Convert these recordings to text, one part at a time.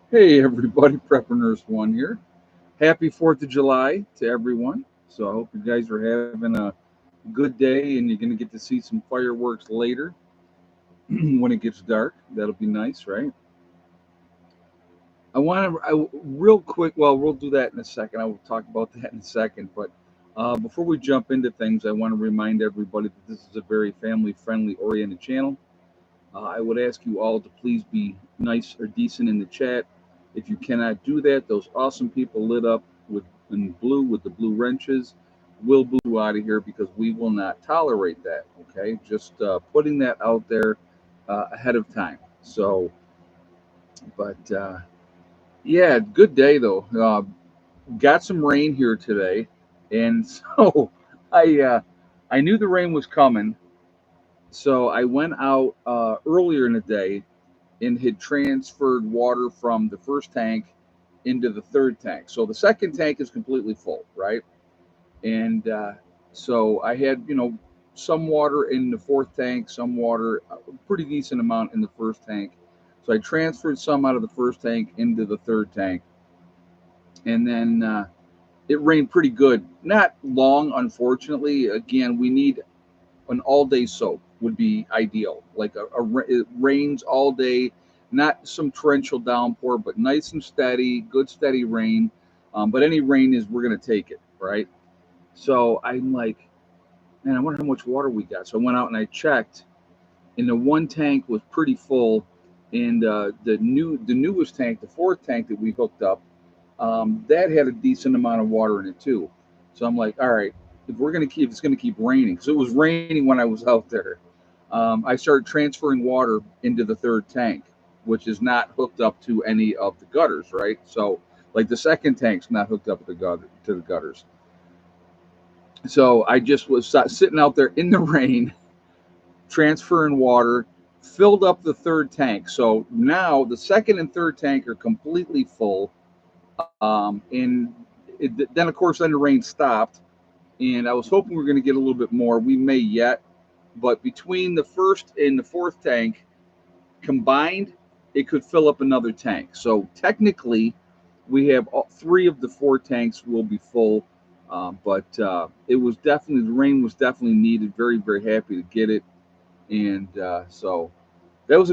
Hey everybody, Prepper Nurse One here. Happy 4th of July to everyone. So I hope you guys are having a good day and you're going to get to see some fireworks later when it gets dark. That'll be nice, right? Real quick, well, we'll do that in a second. I will talk about that in a second. But before we jump into things, I want to remind everybody that this is a very family friendly oriented channel. I would ask you all to please be nice or decent in the chat. If you cannot do that, those awesome people lit up with in blue with the blue wrenches will boot you out of here because we will not tolerate that. Okay, just putting that out there ahead of time. So, but yeah, good day though. Got some rain here today, and so I uh, I knew the rain was coming. So I went out earlier in the day and had transferred water from the first tank into the third tank. So the second tank is completely full, right? And so I had, some water in the fourth tank, some water, a pretty decent amount in the first tank. So I transferred some out of the first tank into the third tank. And then it rained pretty good. Not long, unfortunately. Again, we need an all day soak would be ideal. Like it rains all day, not some torrential downpour, but nice and steady, good steady rain. But any rain is we're gonna take it, right? So I'm like, man, I wonder how much water we got. So I went out and I checked, and the one tank was pretty full, and the newest tank, the fourth tank that we hooked up, that had a decent amount of water in it too. So I'm like, all right, if it's gonna keep raining, because it was raining when I was out there. I started transferring water into the third tank, which is not hooked up to any of the gutters, right? So like the second tank's not hooked up to the gutters. So I just was sitting out there in the rain, transferring water, filled up the third tank. So now the second and third tank are completely full. And then, of course, then the rain stopped, and I was hoping we were going to get a little bit more. We may yet, but between the first and the fourth tank combined, it could fill up another tank. So technically, we have three of the four tanks will be full. But it was definitely the rain was definitely needed. Very very happy to get it, and so that was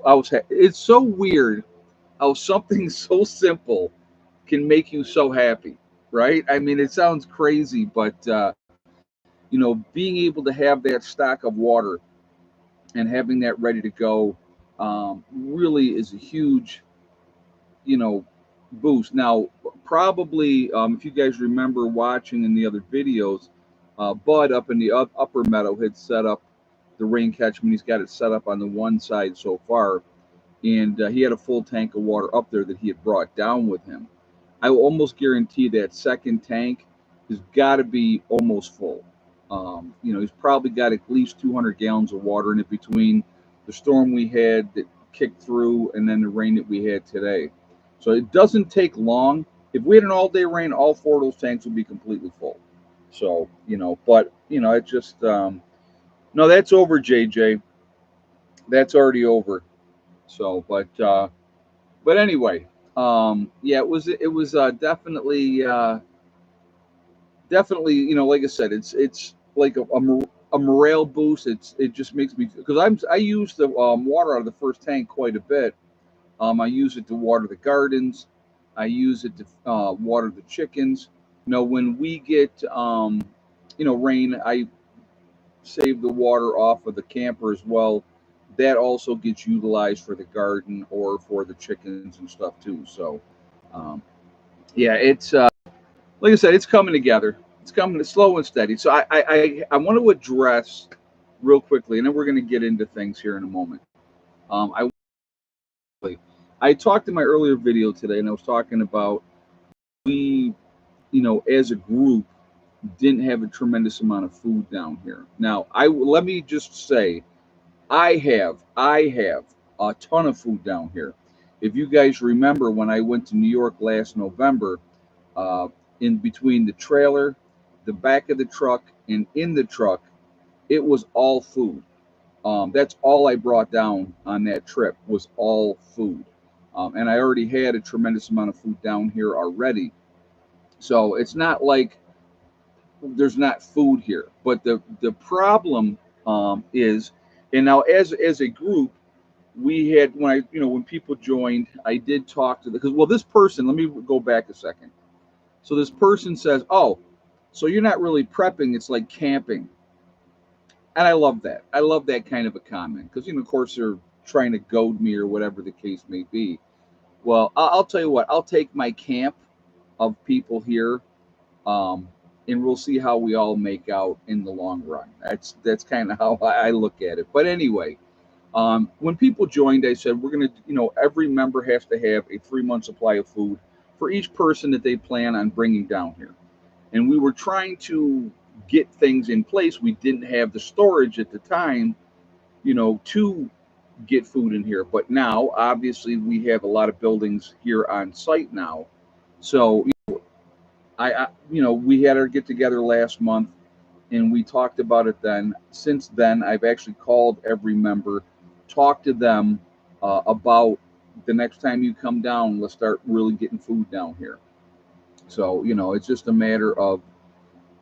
I was. It's so weird how something so simple can make you so happy, right? I mean, it sounds crazy, but being able to have that stock of water and having that ready to go really is a huge, you know, boost. Now, probably if you guys remember watching in the other videos, Bud up in the upper meadow had set up the rain catchment. He's got it set up on the one side so far, and he had a full tank of water up there that he had brought down with him. I will almost guarantee that second tank has got to be almost full. He's probably got at least 200 gallons of water in it between the storm we had that kicked through and then the rain that we had today. So it doesn't take long. If we had an all day rain, all four of those tanks would be completely full. So, but, it just, no, that's over, JJ. That's already over. So, but anyway, yeah, it was definitely, like I said, it's like a morale boost. It just makes me because I use the water out of the first tank quite a bit. I use it to water the gardens. I use it to water the chickens. When we get rain, I save the water off of the camper as well. That also gets utilized for the garden or for the chickens and stuff too. So, um, yeah, it's like I said, it's coming together. It's coming slow and steady. So I want to address real quickly, and then we're going to get into things here in a moment. I I talked in my earlier video today, and I was talking about we, as a group, didn't have a tremendous amount of food down here. Now, I let me just say, I have a ton of food down here. If you guys remember when I went to New York last November, uh, in between the trailer, the back of the truck, and in the truck, it was all food. That's all I brought down on that trip was all food. And I already had a tremendous amount of food down here already. So it's not like there's not food here. But the problem is, and now as a group, we had when I when people joined, I did talk to the because well this person. Let me go back a second. So this person says, "Oh, so you're not really prepping; it's like camping," and I love that. I love that kind of a comment because of course they're trying to goad me or whatever the case may be. Well, I'll tell you what. I'll take my camp of people here, um, and we'll see how we all make out in the long run. That's kind of how I look at it. But anyway, when people joined, I said we're going to, every member has to have a 3 month supply of food for each person that they plan on bringing down here. And we were trying to get things in place. We didn't have the storage at the time, to get food in here. But now, obviously, we have a lot of buildings here on site now. So, we had our get together last month and we talked about it then. Since then, I've actually called every member, talked to them about the next time you come down, let's start really getting food down here. So, it's just a matter of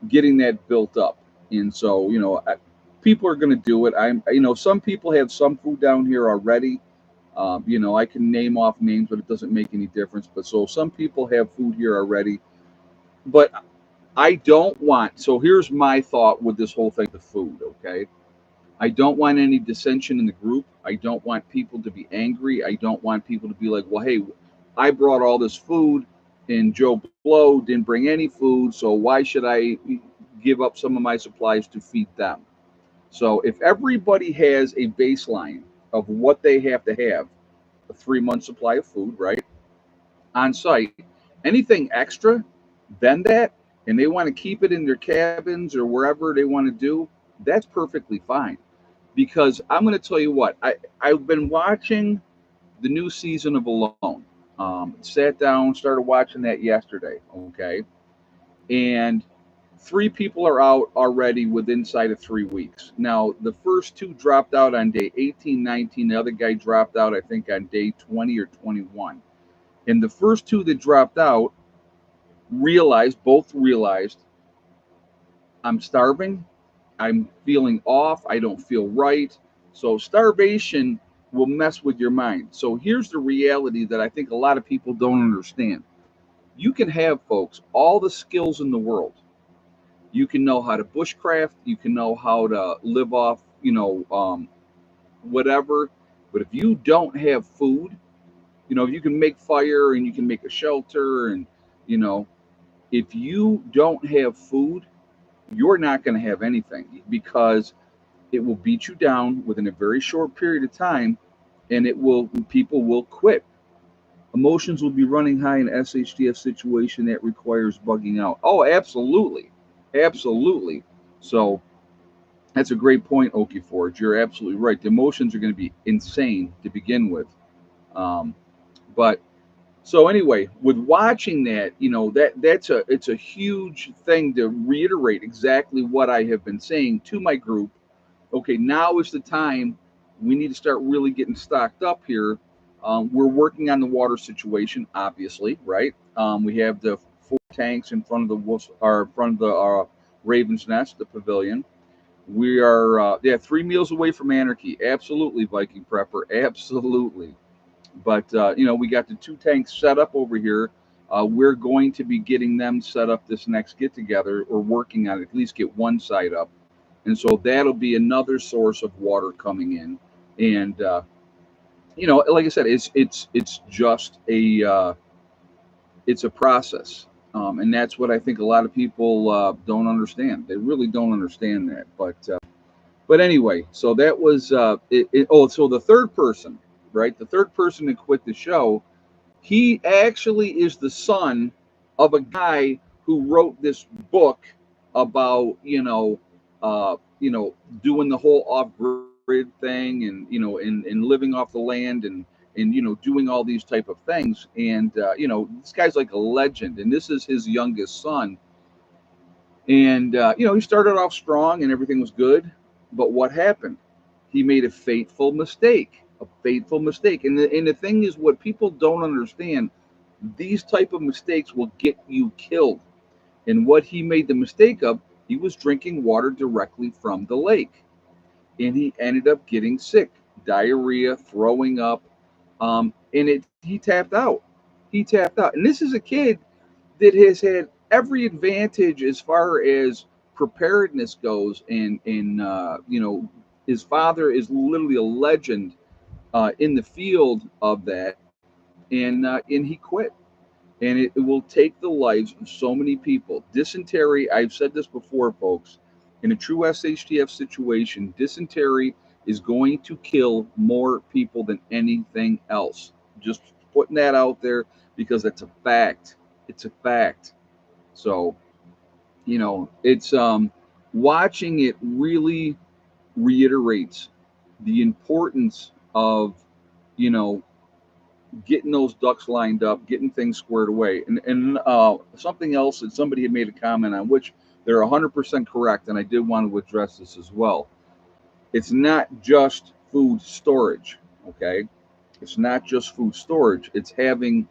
getting that built up. And so, people are going to do it. Some people have some food down here already. I can name off names, but it doesn't make any difference. But so some people have food here already. But I don't want, so here's my thought with this whole thing, the food, okay? I don't want any dissension in the group. I don't want people to be angry. I don't want people to be like, well, hey, I brought all this food and Joe Blow didn't bring any food, so why should I give up some of my supplies to feed them? So if everybody has a baseline of what they have to have, a 3 month supply of food, right, on site, anything extra than that, and they want to keep it in their cabins or wherever they want to do, that's perfectly fine. Because I'm going to tell you what, I've been watching the new season of Alone. Sat down, started watching that yesterday, okay? And three people are out already within inside of 3 weeks. Now, the first two dropped out on day 18, 19. The other guy dropped out, I think, on day 20 or 21. And the first two that dropped out both realized, I'm starving, I'm feeling off, I don't feel right. So starvation will mess with your mind. So here's the reality that I think a lot of people don't understand. You can have, folks, all the skills in the world. You can know how to bushcraft, you can know how to live off, whatever. But if you don't have food, you can make fire and you can make a shelter and, you know, if you don't have food, you're not going to have anything because it will beat you down within a very short period of time and people will quit. Emotions will be running high in SHTF situation that requires bugging out. Oh, absolutely. Absolutely. So that's a great point, Okie Forge. You're absolutely right. The emotions are going to be insane to begin with. Um, but so anyway, with watching that, it's a huge thing to reiterate exactly what I have been saying to my group. Okay, now is the time. We need to start really getting stocked up here. We're working on the water situation, obviously, right? We have the 4 tanks in front of the wolf, or in front of the Raven's Nest, the pavilion. We are, 3 meals away from anarchy. Absolutely, Viking Prepper. Absolutely. But we got the 2 tanks set up over here. We're going to be getting them set up this next get together, or working on it, at least get one side up, and so that'll be another source of water coming in. And like I said, it's just it's a process, and that's what I think a lot of people don't understand. They really don't understand that. But anyway, so that was oh, so the third person, right? The third person to quit the show, he actually is the son of a guy who wrote this book about doing the whole off grid thing, and and living off the land, and doing all these type of things. And this guy's like a legend, and this is his youngest son. And he started off strong and everything was good, but what happened? He made a fateful mistake. A fateful mistake. And the thing is, what people don't understand, these type of mistakes will get you killed. And what he made the mistake of, he was drinking water directly from the lake, and he ended up getting sick, diarrhea, throwing up, he tapped out. He tapped out, and this is a kid that has had every advantage as far as preparedness goes, and his father is literally a legend in the field of that, and he quit. And it will take the lives of so many people. Dysentery, I've said this before, folks, in a true SHTF situation, dysentery is going to kill more people than anything else. Just putting that out there because that's a fact. It's a fact. So, it's watching it really reiterates the importance of, you know, getting those ducks lined up, getting things squared away. And something else that somebody had made a comment on, which they're 100% correct, and I did want to address this as well. It's not just food storage, okay? It's not just food storage. It's having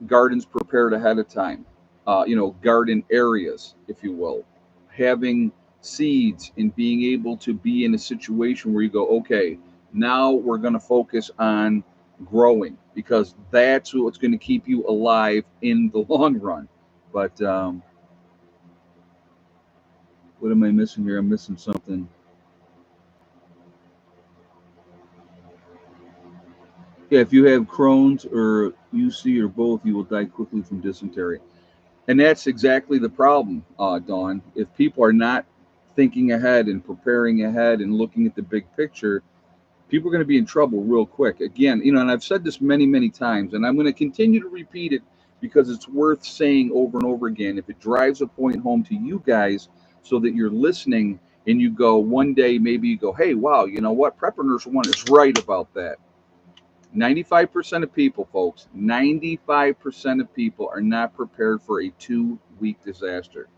gardens prepared ahead of time, garden areas, if you will, having seeds and being able to be in a situation where you go, okay, now we're going to focus on growing because that's what's going to keep you alive in the long run. But what am I missing here? I'm missing something. Yeah, if you have Crohn's or UC or both, you will die quickly from dysentery. And that's exactly the problem, Dawn. If people are not thinking ahead and preparing ahead and looking at the big picture, people are going to be in trouble real quick. Again, and I've said this many, many times, and I'm going to continue to repeat it because it's worth saying over and over again. If it drives a point home to you guys so that you're listening and you go one day, maybe you go, hey, wow, you know what? Prepper Nurse One is right about that. 95% of people, folks, 95% of people are not prepared for a 2 week disaster.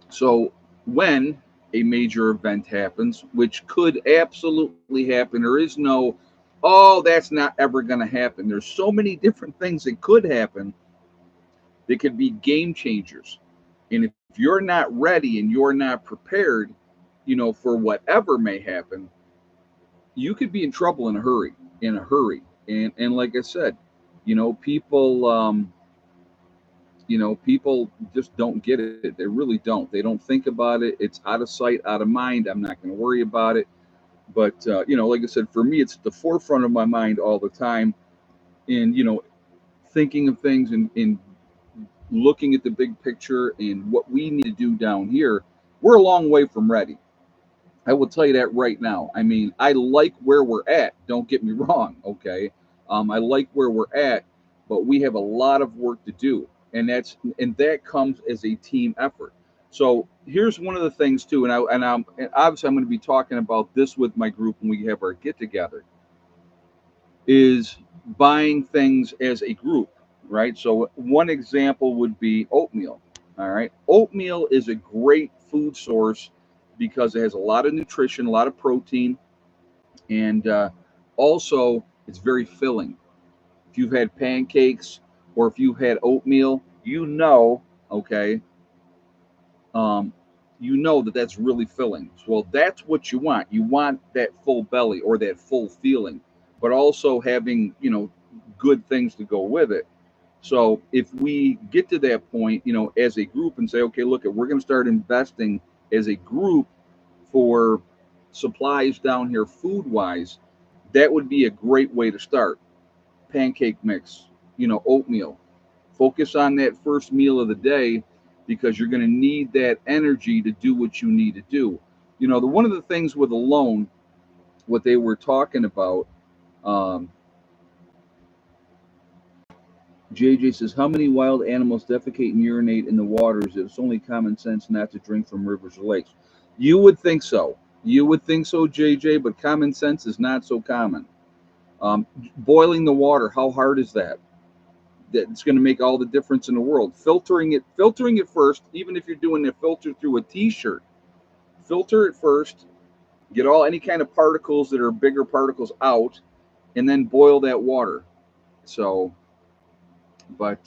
So, when a major event happens, which could absolutely happen, there is no, oh, that's not ever going to happen. There's so many different things that could happen that could be game changers. And if you're not ready and you're not prepared, for whatever may happen, you could be in trouble in a hurry, in a hurry. And like I said, people people just don't get it. They really don't. They don't think about it. It's out of sight, out of mind. I'm not going to worry about it. But like I said, for me, it's at the forefront of my mind all the time. And thinking of things and looking at the big picture and what we need to do down here. We're a long way from ready. I will tell you that right now. I mean, I like where we're at. Don't get me wrong. Okay, I like where we're at, but we have a lot of work to do, and that comes as a team effort. So here's one of the things too, and obviously I'm going to be talking about this with my group when we have our get together. Is buying things as a group, right? So one example would be oatmeal. All right, oatmeal is a great food source because it has a lot of nutrition, a lot of protein, and also it's very filling. If you've had pancakes or if you've had oatmeal, okay, um, that that's really filling. Well, that's what you want. You want that full belly or that full feeling, but also having good things to go with it. So if we get to that point, as a group and say, okay, look, we're going to start investing as a group for supplies down here food wise, that would be a great way to start. Pancake mix, oatmeal. Focus on that first meal of the day because you're going to need that energy to do what you need to do. One of the things with alone, what they were talking about, um, JJ says, how many wild animals defecate and urinate in the waters? It's only common sense not to drink from rivers or lakes. You would think so. You would think so, JJ, but common sense is not so common. Boiling the water, how hard is that? That's going to make all the difference in the world. Filtering it first, even if you're doing a filter through a t-shirt, filter it first, get all any kind of particles that are bigger particles out, and then boil that water. So, but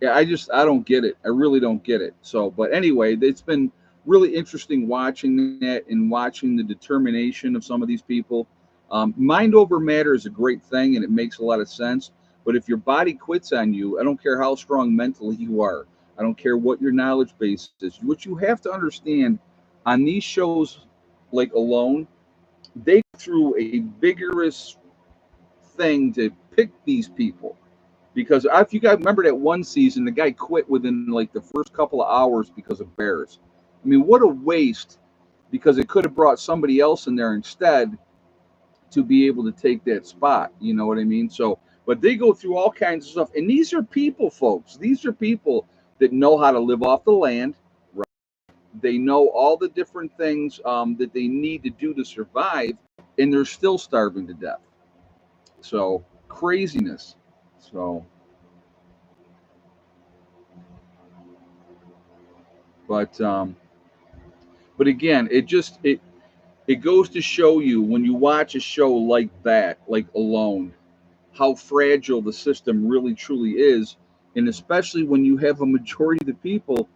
yeah, I don't get it. I really don't get it. So, but anyway, it's been really interesting watching that and watching the determination of some of these people. Mind over matter is a great thing, and it makes a lot of sense. But if your body quits on you, I don't care how strong mentally you are. I don't care what your knowledge base is. What you have to understand on these shows, like Alone, they go through a vigorous thing to pick these people because if you guys remember that one season, the guy quit within like the first couple of hours because of bears. I mean, what a waste! Because it could have brought somebody else in there instead to be able to take that spot. You know what I mean? So, but they go through all kinds of stuff, and these are people, folks. These are people that know how to live off the land. Right? They know all the different things that they need to do to survive, and they're still starving to death. So craziness. So, but but again, it goes to show you when you watch a show like that, like Alone, how fragile the system really truly is, and especially when you have a majority of the people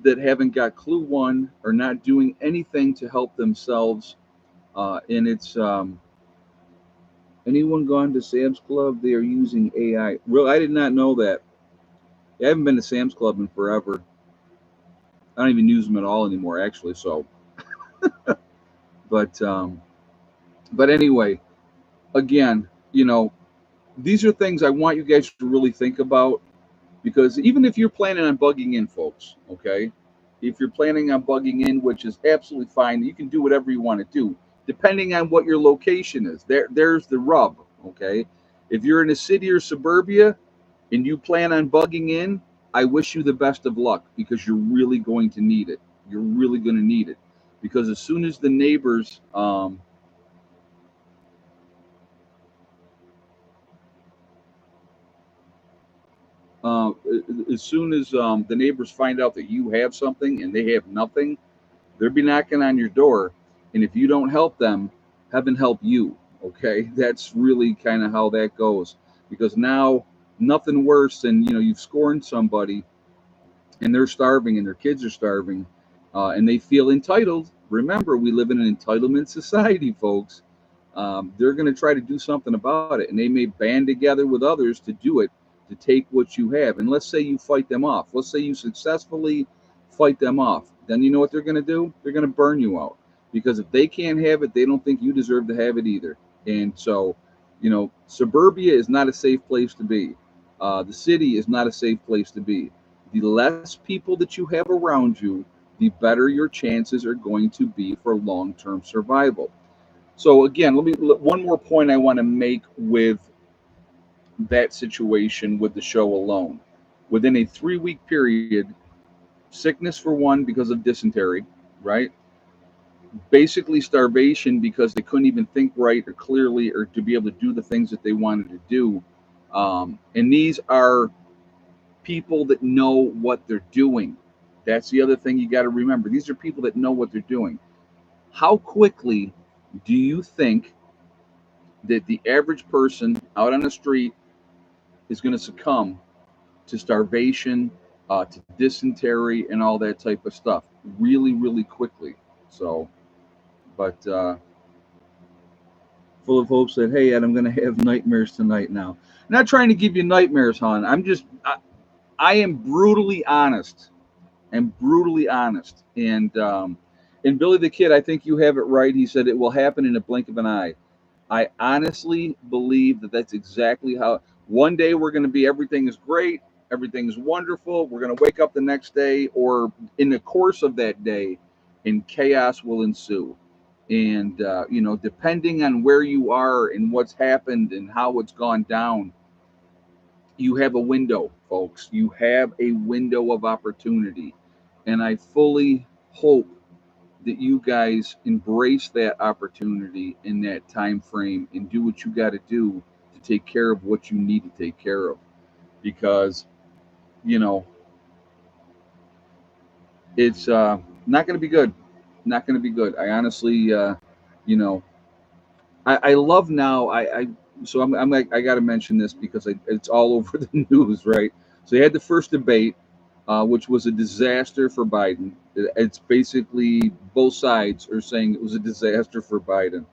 that haven't got clue one or not doing anything to help themselves. And it's anyone gone to Sam's Club? They are using AI. Well, I did not know that. I haven't been to Sam's Club in forever. I don't even use them at all anymore, actually. So, but um, but anyway, again, these are things I want you guys to really think about because even if you're planning on bugging in, folks, okay, if you're planning on bugging in, which is absolutely fine, you can do whatever you want to do, depending on what your location is. There's the rub, okay. If you're in a city or suburbia and you plan on bugging in, I wish you the best of luck because you're really going to need it. You're really going to need it because as soon as the neighbors uh, as soon as the neighbors find out that you have something and they have nothing, they'll be knocking on your door. And if you don't help them, heaven help you. Okay, that's really kind of how that goes. Because now, nothing worse than you've scorned somebody and they're starving and their kids are starving, and they feel entitled. Remember, we live in an entitlement society, folks. They're going to try to do something about it, and they may band together with others to do it to take what you have. And let's say you fight them off. Let's say you successfully fight them off. Then you know what they're going to do? They're going to burn you out because if they can't have it, they don't think you deserve to have it either. And so, suburbia is not a safe place to be. The city is not a safe place to be. The less people that you have around you, the better your chances are going to be for long-term survival. So again, one more point I want to make with that situation with the show Alone. Within a 3-week period, sickness for one because of dysentery, right? Basically starvation because they couldn't even think right or clearly or to be able to do the things that they wanted to do. And these are people that know what they're doing. That's the other thing you got to remember. These are people that know what they're doing. How quickly do you think that the average person out on the street is going to succumb to starvation, to dysentery, and all that type of stuff really, really quickly? So, but Full of Hope said, "Hey, Ed, I'm going to have nightmares tonight now." Not trying to give you nightmares, hon. I am brutally honest. I'm brutally honest. And Billy the Kid, I think you have it right. He said it will happen in a blink of an eye. I honestly believe that that's exactly how. One day we're going to be everything is great, everything is wonderful. We're going to wake up the next day, or in the course of that day, and chaos will ensue. And depending on where you are and what's happened and how it's gone down, you have a window, folks. You have a window of opportunity, and I fully hope that you guys embrace that opportunity in that time frame and do what you got to do to take care of what you need to take care of because you know it's not going to be good, not going to be good. I honestly, you know, I love now. So I'm like, I got to mention this because it's all over the news, right? So they had the first debate, which was a disaster for Biden. It's basically both sides are saying it was a disaster for Biden,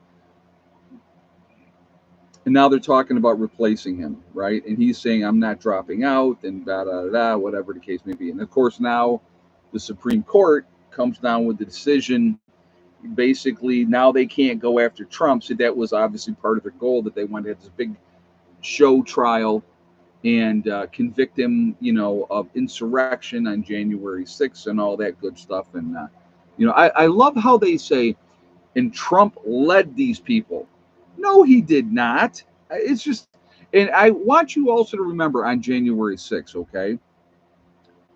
and now they're talking about replacing him, right? And he's saying I'm not dropping out, and da da da, whatever the case may be. And of course now, the Supreme Court comes down with the decision. Basically, now they can't go after Trump. So that was obviously part of their goal, that they wanted to have this big show trial and convict him, of insurrection on January 6th and all that good stuff. And I love how they say, and Trump led these people. No, he did not. It's just, and I want you also to remember on January 6th, okay,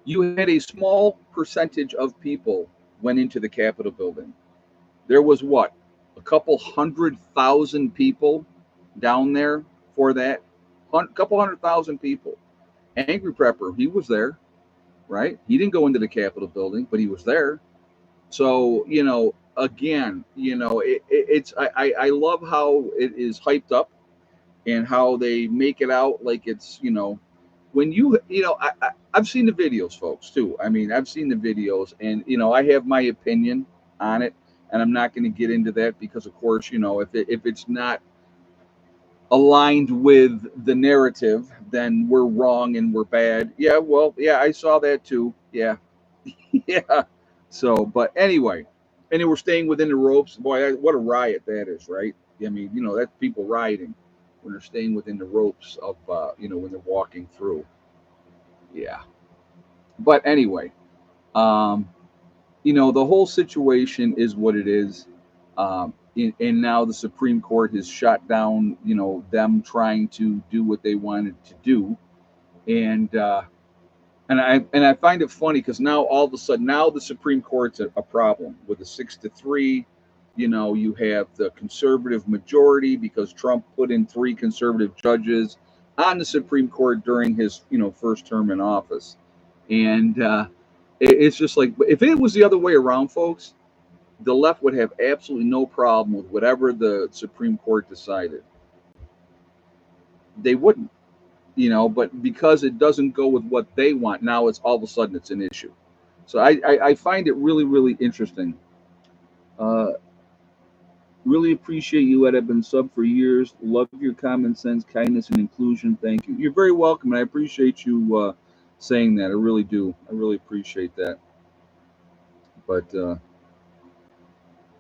you had a small percentage of people went into the Capitol building. There was what, a couple 100,000 people down there for that, couple 100,000 people. Angry Prepper, he was there, right? He didn't go into the Capitol building, but he was there. So again, it's I love how it is hyped up and how they make it out like it's when I've seen the videos, folks, too. I mean, I've seen the videos, and I have my opinion on it, and I'm not going to get into that because, of course, if it's not aligned with the narrative, then we're wrong and we're bad. Yeah, well, yeah, I saw that too. Yeah, yeah. So, but anyway, and they were staying within the ropes. Boy, what a riot that is, right? I mean, that's people rioting when they're staying within the ropes of, when they're walking through. Yeah. But anyway, um, the whole situation is what it is. And now the Supreme Court has shot down, them trying to do what they wanted to do. And, and I find it funny because now all of a sudden now the Supreme Court's a problem with a 6-3. You have the conservative majority because Trump put in 3 conservative judges on the Supreme Court during his first term in office, and it's just like if it was the other way around, folks, the left would have absolutely no problem with whatever the Supreme Court decided. They wouldn't. But because it doesn't go with what they want, now it's all of a sudden it's an issue. So I find it really, really interesting. Uh, really appreciate you, Ed. I've been sub for years. Love your common sense, kindness, and inclusion. Thank you. You're very welcome, and I appreciate you saying that. I really do. I really appreciate that. But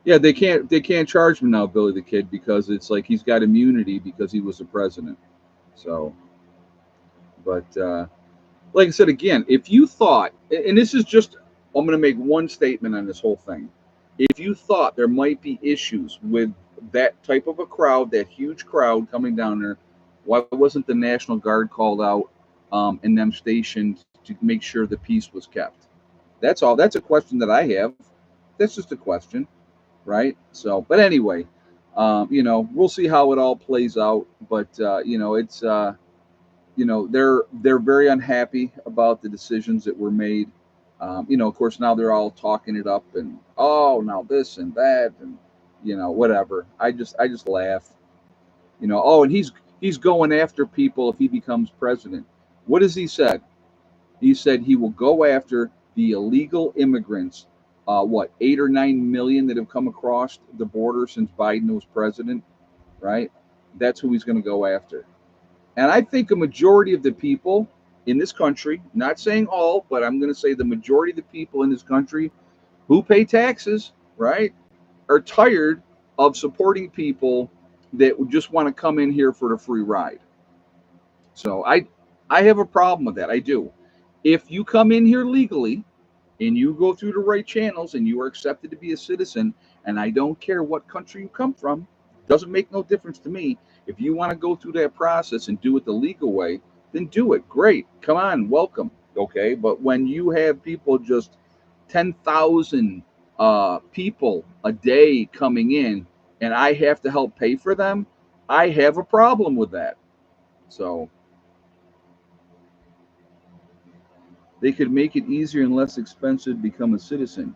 yeah, they can't charge him now, Billy the Kid, because it's like he's got immunity because he was the president. So, but like I said again, if you thought, and this is just, I'm going to make one statement on this whole thing. If you thought there might be issues with that type of a crowd, that huge crowd coming down there, why wasn't the National Guard called out and them stationed to make sure the peace was kept? That's all. That's a question that I have. That's just a question, right? So, but anyway, we'll see how it all plays out. But it's they're very unhappy about the decisions that were made. Of course, now they're all talking it up and now this and that and whatever. I just laugh. And he's going after people if he becomes president. What has he said? He said he will go after the illegal immigrants. 8 or 9 million that have come across the border since Biden was president, right? That's who he's going to go after. And I think a majority of the people in this country, not saying all, but I'm going to say the majority of the people in this country who pay taxes, right, are tired of supporting people that just want to come in here for the free ride. So I have a problem with that. I do. If you come in here legally and you go through the right channels and you are accepted to be a citizen, and I don't care what country you come from, doesn't make no difference to me. If you want to go through that process and do it the legal way, then do it. Great. Come on, welcome. Okay. But when you have people just 10,000 people a day coming in and I have to help pay for them, I have a problem with that. So they could make it easier and less expensive to become a citizen.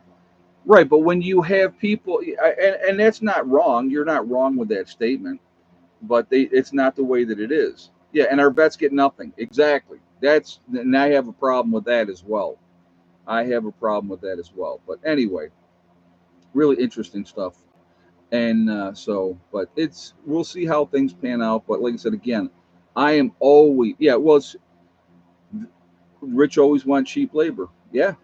Right, but when you have people, and that's not wrong. You're not wrong with that statement, but it's not the way that it is. Yeah, and our vets get nothing. Exactly. And I have a problem with that as well. I have a problem with that as well. But anyway, really interesting stuff. And but we'll see how things pan out. But like I said again, I am always, yeah. Well, rich always want cheap labor. Yeah,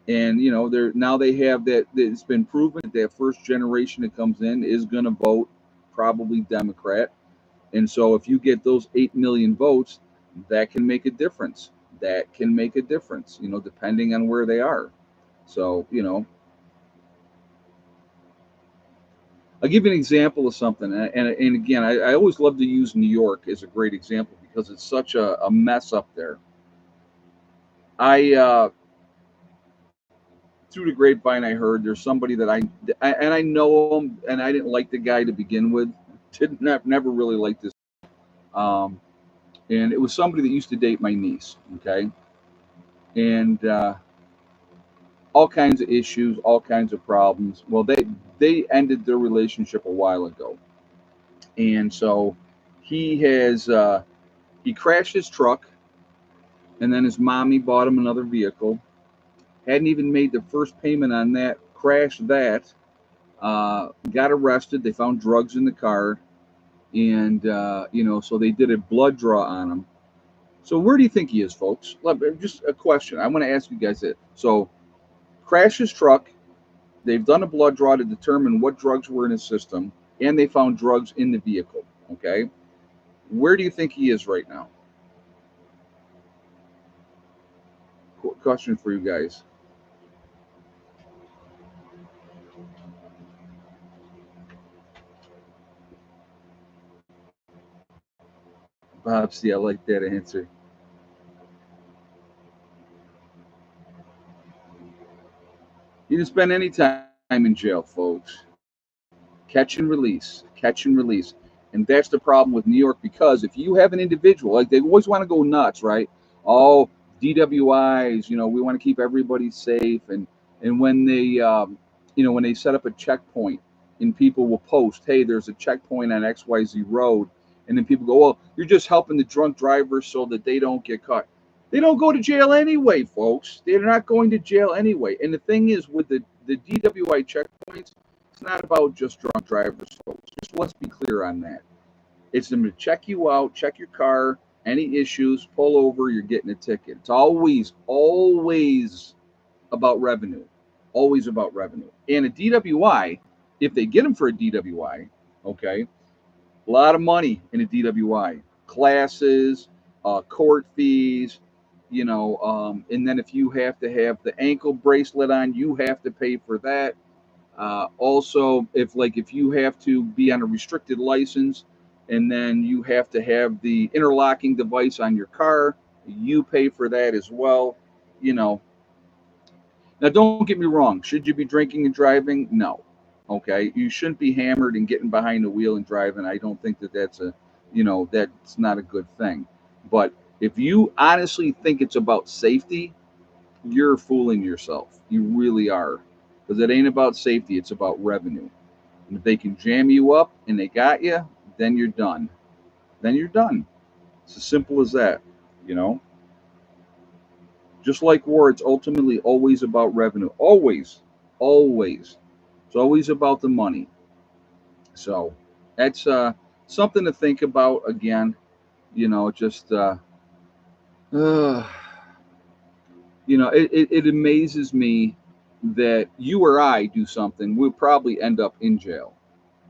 and they're now they have that. It's been proven that first generation that comes in is going to vote probably Democrat. And so if you get those 8 million votes, that can make a difference. That can make a difference, depending on where they are. So, I'll give you an example of something. And again, I always love to use New York as a great example because it's such a mess up there. I, through the grapevine, I heard there's somebody that and I know him, and I didn't like the guy to begin with. Did not never really liked this. Um, and it was somebody that used to date my niece. Okay, and all kinds of issues, all kinds of problems. Well, they ended their relationship a while ago, and so he crashed his truck, and then his mommy bought him another vehicle. Hadn't even made the first payment on that. Crashed that. Got arrested. They found drugs in the car, and so they did a blood draw on him. So where do you think he is, folks? Just a question. I want to ask you guys it. So crashed his truck. They've done a blood draw to determine what drugs were in his system, and they found drugs in the vehicle. Okay, where do you think he is right now? Question for you guys. Bob, see, I like that answer. You didn't spend any time in jail, folks. Catch and release, catch and release. And that's the problem with New York because if you have an individual, like they always want to go nuts, right? Oh, DWIs, we want to keep everybody safe. And when they set up a checkpoint and people will post, hey, there's a checkpoint on XYZ road. And then people go, well, you're just helping the drunk drivers so that they don't get caught. They don't go to jail anyway, folks. They're not going to jail anyway. And the thing is, with the DWI checkpoints, it's not about just drunk drivers, folks. Just let's be clear on that. It's them to check you out, check your car, any issues, pull over, you're getting a ticket. It's always about revenue. Always about revenue. And a DWI, if they get them for a DWI, okay, a lot of money in a DWI. Classes, court fees, and then if you have to have the ankle bracelet on, you have to pay for that. Also, if you have to be on a restricted license, and then you have to have the interlocking device on your car, you pay for that as well. You know. Now, don't get me wrong. Should you be drinking and driving? No. Okay, you shouldn't be hammered and getting behind the wheel and driving. I don't think that's not a good thing. But if you honestly think it's about safety, you're fooling yourself. You really are. Because it ain't about safety, it's about revenue. And if they can jam you up and they got you, then you're done. Then you're done. It's as simple as that. You know, just like war, it's ultimately always about revenue. Always, always. It's always about the money. So that's something to think about. Again, just uh, it amazes me that you or I do something, we'll probably end up in jail.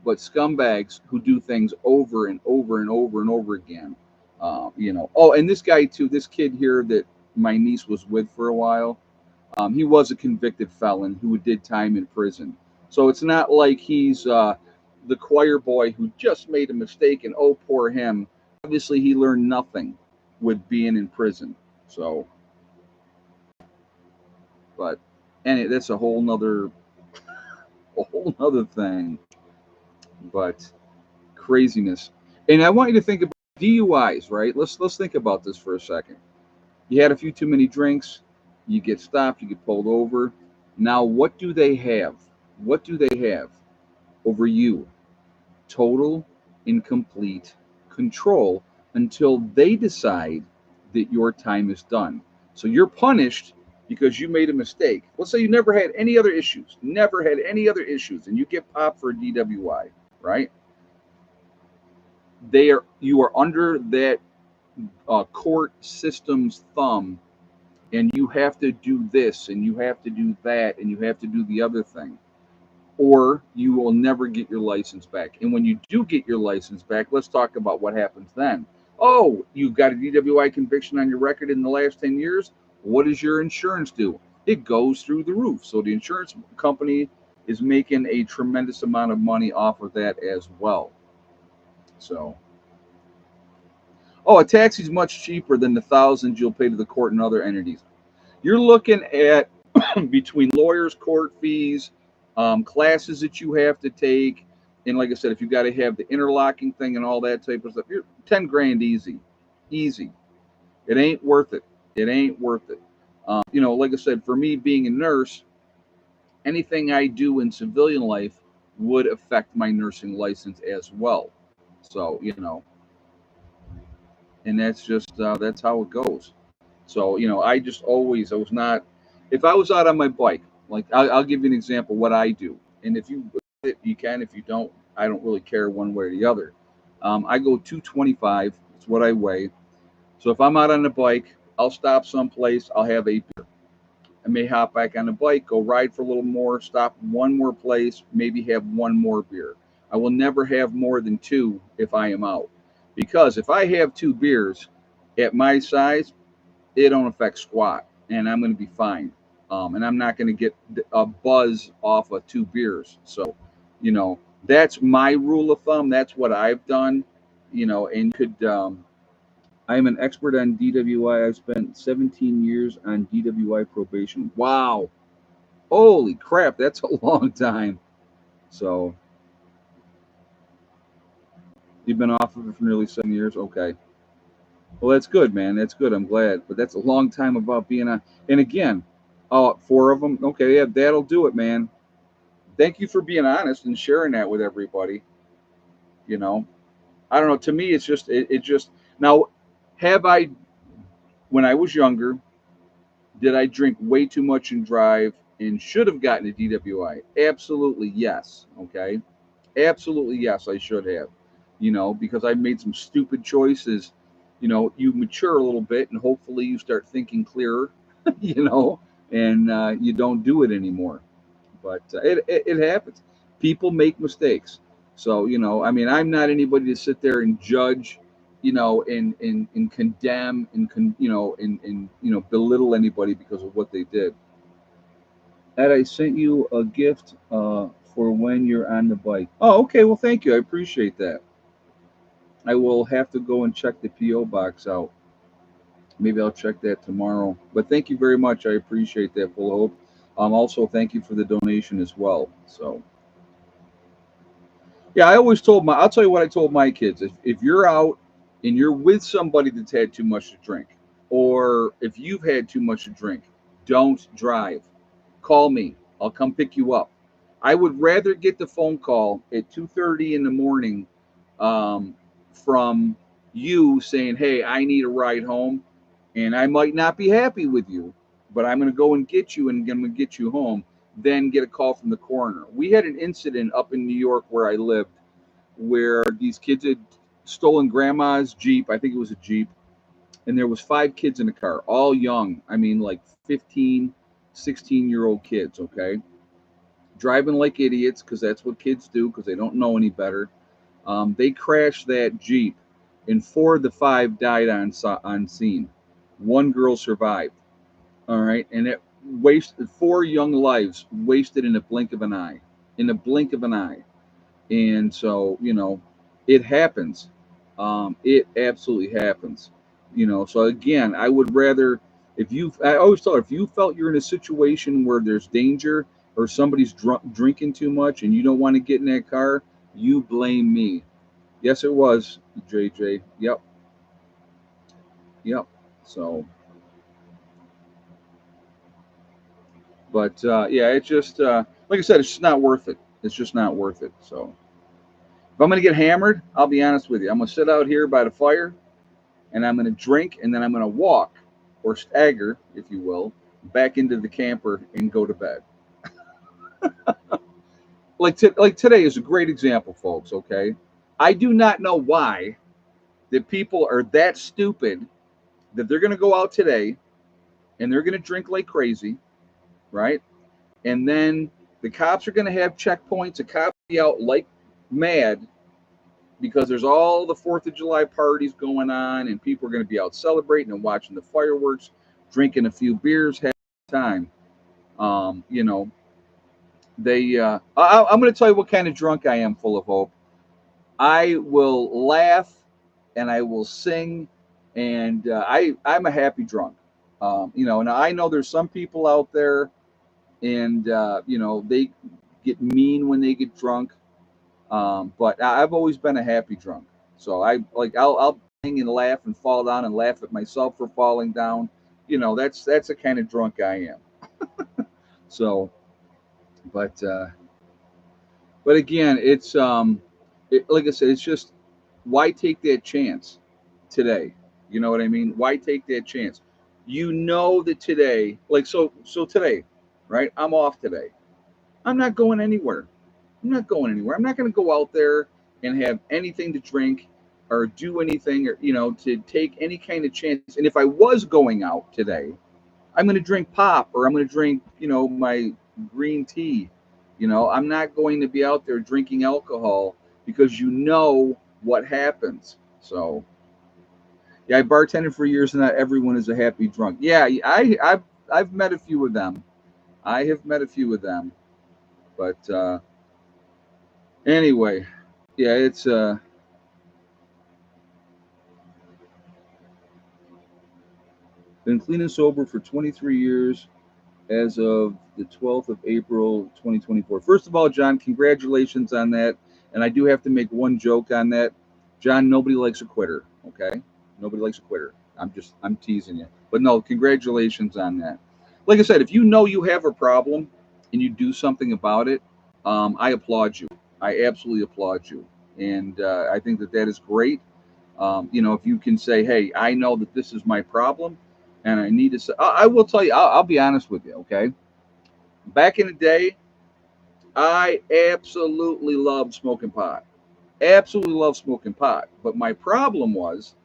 But scumbags who do things over and over and over and over again, Oh, and this guy too, this kid here that my niece was with for a while, he was a convicted felon who did time in prison. So it's not like he's the choir boy who just made a mistake and oh, poor him. Obviously, he learned nothing with being in prison. So, but and that's a whole nother thing. But craziness. And I want you to think about DUIs, right? Let's think about this for a second. You had a few too many drinks, you get stopped, you get pulled over. Now, what do they have? What do they have over you? Total and complete control until they decide that your time is done. So you're punished because you made a mistake. Let's say you never had any other issues, never had any other issues, and you get popped for a DWI, right? You are under that court system's thumb, and you have to do this, and you have to do that, and you have to do the other thing, or you will never get your license back. And when you do get your license back, let's talk about what happens then. Oh, you've got a DWI conviction on your record in the last 10 years. What does your insurance do? It goes through the roof. So the insurance company is making a tremendous amount of money off of that as well. So, oh, a taxi is much cheaper than the thousands you'll pay to the court and other entities. You're looking at between lawyers, court fees, classes that you have to take, and like I said, if you got to have the interlocking thing and all that type of stuff, you're 10 grand easy, easy. It ain't worth it. It ain't worth it. Like I said, for me being a nurse, anything I do in civilian life would affect my nursing license as well. So and that's how it goes. So, I was not, if I was out on my bike, like I'll give you an example what I do. And if you can, if you don't, I don't really care one way or the other. I go 225, it's what I weigh. So if I'm out on the bike, I'll stop someplace, I'll have a beer. I may hop back on the bike, go ride for a little more, stop one more place, maybe have one more beer. I will never have more than two if I am out. Because if I have two beers at my size, it don't affect squat, and I'm going to be fine. And I'm not going to get a buzz off of two beers. So, that's my rule of thumb. That's what I've done. And could I'm an expert on DWI. I've spent 17 years on DWI probation. Wow, holy crap, that's a long time. So you've been off of it for nearly 7 years. Okay. Well, that's good, man. That's good. I'm glad. But that's a long time about being on. And again, four of them. Okay, yeah, that'll do it, man. Thank you for being honest and sharing that with everybody. You know, I don't know. To me, it's just, it just, now, have I, when I was younger, did I drink way too much and drive and should have gotten a DWI? Absolutely, yes. Okay. Absolutely, yes, I should have. Because I made some stupid choices. You mature a little bit and hopefully you start thinking clearer, you know, and you don't do it anymore. But it happens. People make mistakes. So, I mean, I'm not anybody to sit there and judge, and condemn and belittle anybody because of what they did. Ed, I sent you a gift for when you're on the bike. Oh, okay. Well, thank you. I appreciate that. I will have to go and check the PO box out. Maybe I'll check that tomorrow. But thank you very much. I appreciate that, full of hope. Also, thank you for the donation as well. So, yeah, I'll tell you what I told my kids. If you're out and you're with somebody that's had too much to drink, or if you've had too much to drink, don't drive. Call me. I'll come pick you up. I would rather get the phone call at 2:30 in the morning um, from you saying, "Hey, I need a ride home," and I might not be happy with you, but I'm going to go and get you, and I'm going to get you home. Then get a call from the coroner. We had an incident up in New York where I lived, where these kids had stolen grandma's Jeep. I think it was a Jeep, and there was five kids in the car, all young. I mean, like 15, 16-year-old kids. Okay, driving like idiots because that's what kids do because they don't know any better. They crashed that Jeep, and four of the five died on scene. One girl survived. All right, and it wasted four young lives wasted in a blink of an eye. In a blink of an eye. And so, it happens. It absolutely happens. So again, I would rather, I always tell her, if you felt you're in a situation where there's danger or somebody's drinking too much and you don't want to get in that car, you blame me. Yes, it was, JJ. Yep. Yep. So, But yeah, it's just like I said, it's just not worth it. It's just not worth it. So if I'm gonna get hammered, I'll be honest with you. I'm gonna sit out here by the fire, and I'm gonna drink, and then I'm gonna walk or stagger, if you will, back into the camper and go to bed. Like today is a great example, folks. Okay, I do not know why that people are that stupid that they're gonna go out today and they're gonna drink like crazy, right? And then the cops are going to have checkpoints. The cops will be out like mad because there's all the 4th of July parties going on, and people are going to be out celebrating and watching the fireworks, drinking a few beers, having a time. You know, I'm going to tell you what kind of drunk I am, full of hope. I will laugh and I will sing, and I'm a happy drunk. And I know there's some people out there, and they get mean when they get drunk. But I've always been a happy drunk. So I'll sing and laugh and fall down and laugh at myself for falling down. That's the kind of drunk I am. So, but again, like I said, it's just, why take that chance today? You know what I mean? Why take that chance? You know that today, so today, right? I'm off today. I'm not going anywhere. I'm not going anywhere. I'm not going to go out there and have anything to drink or do anything, or to take any kind of chance. And if I was going out today, I'm going to drink pop, or I'm going to drink, my green tea. I'm not going to be out there drinking alcohol, because what happens. So yeah, I bartended for years, and not everyone is a happy drunk. Yeah, I've met a few of them. I have met a few of them, but anyway, yeah, it's been clean and sober for 23 years as of the 12th of April 2024. First of all, John, congratulations on that. And I do have to make one joke on that. John, nobody likes a quitter, okay? Nobody likes a quitter. I'm teasing you. But no, congratulations on that. Like I said, if you know you have a problem and you do something about it, I applaud you. I absolutely applaud you. And I think that is great. If you can say, hey, I know that this is my problem, and I need to say, I will tell you, I'll be honest with you, okay? Back in the day, I absolutely loved smoking pot. Absolutely loved smoking pot. But my problem was,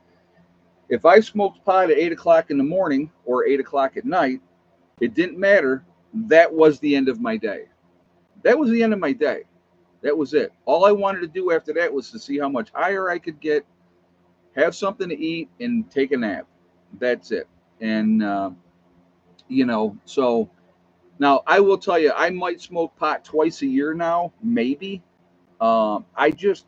if I smoked pot at 8 o'clock in the morning or 8 o'clock at night, it didn't matter. That was the end of my day. That was the end of my day. That was it. All I wanted to do after that was to see how much higher I could get, have something to eat, and take a nap. That's it. And, so now I will tell you, I might smoke pot twice a year now, maybe. I just,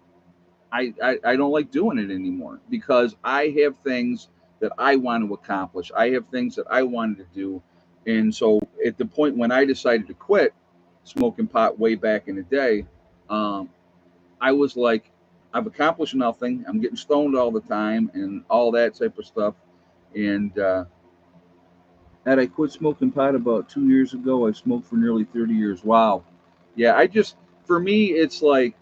I don't like doing it anymore, because I have things that I want to accomplish. I have things that I wanted to do. And so at the point when I decided to quit smoking pot way back in the day, um, I was like, I've accomplished nothing. I'm getting stoned all the time and all that type of stuff. And had I quit smoking pot about 2 years ago, I smoked for nearly 30 years. Wow. Yeah, for me, it's like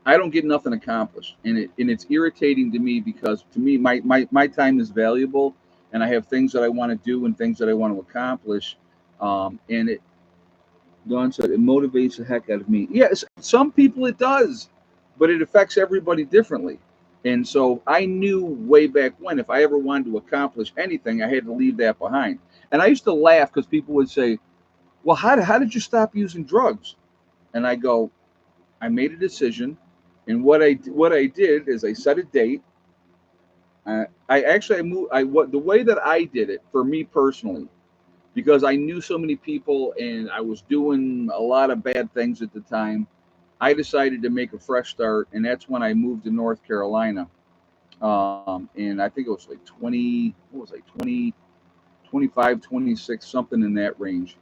I don't get nothing accomplished. And it's irritating to me, because to me, my time is valuable, and I have things that I want to do and things that I want to accomplish. And Don said, it motivates the heck out of me. Yes, some people it does, but it affects everybody differently. And so I knew way back when, if I ever wanted to accomplish anything, I had to leave that behind. And I used to laugh because people would say, well, how did you stop using drugs? And I go, I made a decision. And what I did is I set a date. I moved. What the way that I did it for me personally, because I knew so many people and I was doing a lot of bad things at the time. I decided to make a fresh start, and that's when I moved to North Carolina. And I think it was like 20, what was it, 20, 25, 26, something in that range.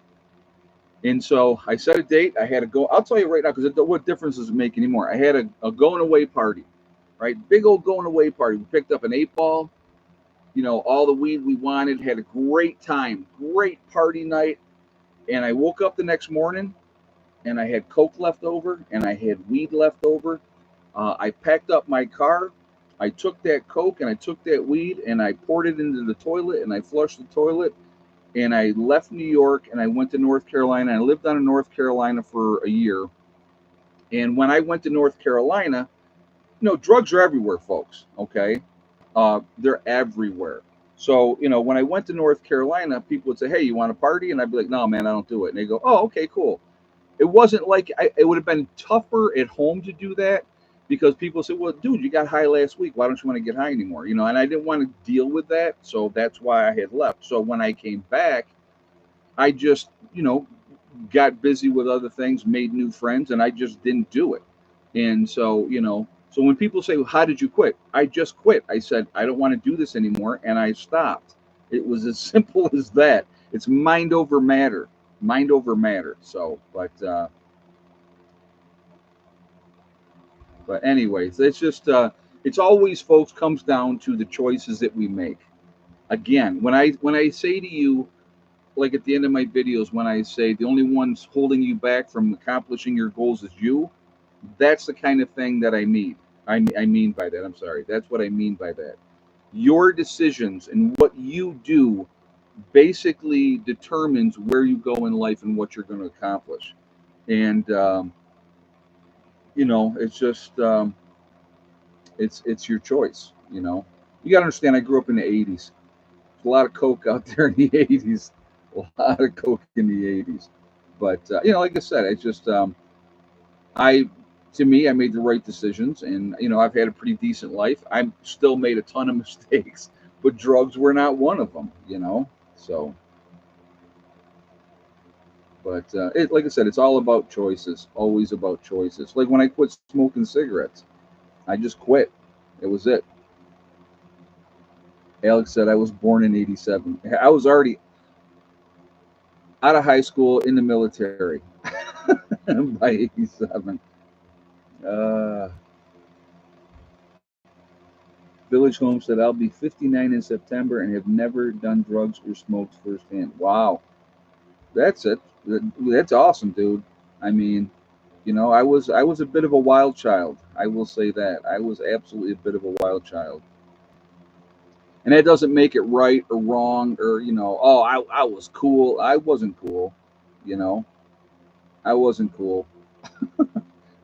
And so I set a date. I had to go. I'll tell you right now, because what difference does it make anymore? I had a going away party, right? Big old going away party. We picked up an 8 ball, all the weed we wanted, had a great time, great party night. And I woke up the next morning and I had coke left over and I had weed left over. I packed up my car. I took that coke and I took that weed and I poured it into the toilet and I flushed the toilet and I left New York and I went to North Carolina. I lived down in North Carolina for a year. And when I went to North Carolina, drugs are everywhere, folks. Okay, they're everywhere. So when I went to North Carolina, people would say, "Hey, you want to party?" And I'd be like, "No, man, I don't do it." And they go, "Oh, okay, cool." It wasn't like it would have been tougher at home to do that because people say, "Well, dude, you got high last week. Why don't you want to get high anymore?" And I didn't want to deal with that, so that's why I had left. So when I came back, I just got busy with other things, made new friends, and I just didn't do it. And so when people say, well, "How did you quit?" I just quit. I said, "I don't want to do this anymore," and I stopped. It was as simple as that. It's mind over matter, mind over matter. So, but anyways, it's just it's always, folks, comes down to the choices that we make. Again, when I say to you, like at the end of my videos, when I say the only ones holding you back from accomplishing your goals is you, that's the kind of thing that I mean. I mean by that. I'm sorry. That's what I mean by that. Your decisions and what you do basically determines where you go in life and what you're going to accomplish. And it's just it's your choice. You got to understand. I grew up in the '80s. There's a lot of coke out there in the '80s. A lot of coke in the '80s. But like I said, it's just I to me, I made the right decisions, and I've had a pretty decent life. I still made a ton of mistakes, but drugs were not one of them. So, but like I said, it's all about choices. Always about choices. Like when I quit smoking cigarettes, I just quit. It was it. Alex said I was born in '87. I was already out of high school, in the military by '87. Uh, Village Home said, "I'll be 59 in September and have never done drugs or smoked firsthand." Wow, that's it. That's awesome, dude. I mean, I was a bit of a wild child. I will say that I was absolutely a bit of a wild child, and that doesn't make it right or wrong or oh, I was cool. I wasn't cool. You know, I wasn't cool.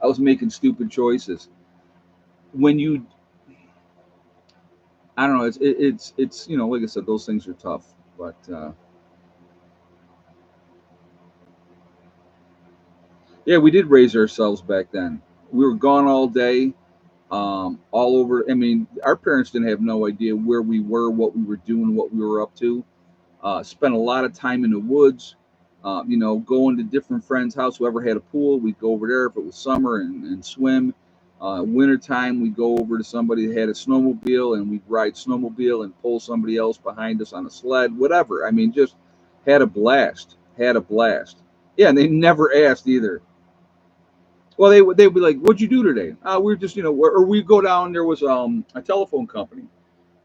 I was making stupid choices. When you, I don't know. It's like I said, those things are tough, but. Yeah, we did raise ourselves back then. We were gone all day, all over. I mean, our parents didn't have no idea where we were, what we were doing, what we were up to. Spent a lot of time in the woods, going to different friends' house. Whoever had a pool, we'd go over there if it was summer and swim. Wintertime, we'd go over to somebody that had a snowmobile and we'd ride snowmobile and pull somebody else behind us on a sled, whatever. I mean, just had a blast. Had a blast. Yeah, and they never asked either. Well, they'd be like, "What'd you do today?" We are just or we'd go down. There was a telephone company,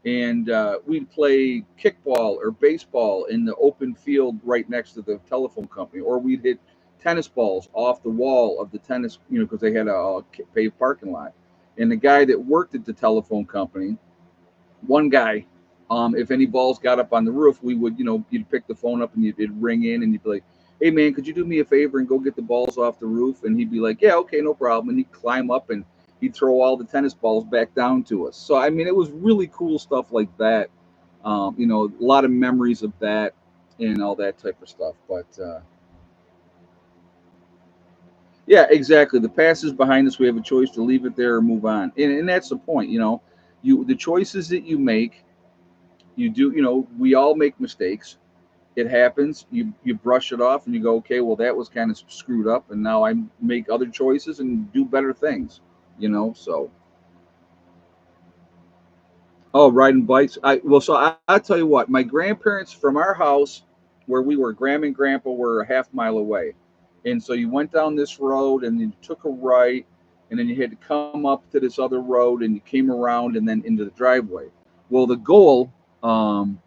and we'd play kickball or baseball in the open field right next to the telephone company, or we'd hit tennis balls off the wall of the tennis, because they had a paved parking lot. And the guy that worked at the telephone company, one guy, if any balls got up on the roof, we would, you'd pick the phone up and it'd ring in, and you'd be like, "Hey man, could you do me a favor and go get the balls off the roof?" And he'd be like, "Yeah, okay, no problem." And he'd climb up and he'd throw all the tennis balls back down to us. So I mean, it was really cool stuff like that. A lot of memories of that and all that type of stuff. But yeah, exactly. The past is behind us. We have a choice to leave it there or move on, and that's the point. The choices that you make, you do. We all make mistakes. It happens. You brush it off and you go, okay, well that was kind of screwed up, and now I make other choices and do better things. So oh, riding bikes. I'll tell you what. My grandparents from our house, where we were, Grandma and Grandpa were a half mile away, and so you went down this road and you took a right, and then you had to come up to this other road and you came around and then into the driveway. Well, the goal. Um,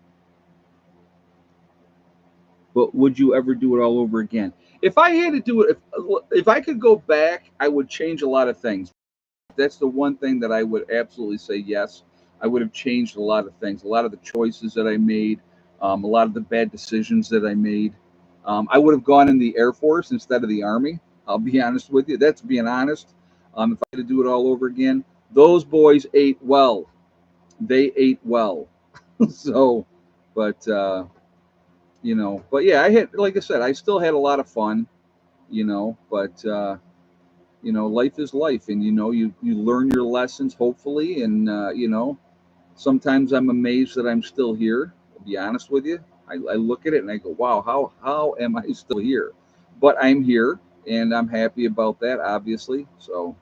but would you ever do it all over again? If I had to do it, if I could go back, I would change a lot of things. That's the one thing that I would absolutely say yes. I would have changed a lot of things, a lot of the choices that I made, a lot of the bad decisions that I made. I would have gone in the Air Force instead of the Army. I'll be honest with you. That's being honest. If I had to do it all over again, those boys ate well. They ate well. So, but but yeah, I had, like I said, I still had a lot of fun. But life is life, and you learn your lessons hopefully, and sometimes I'm amazed that I'm still here. To be honest with you, I look at it and I go, wow, how am I still here? But I'm here, and I'm happy about that, obviously. So,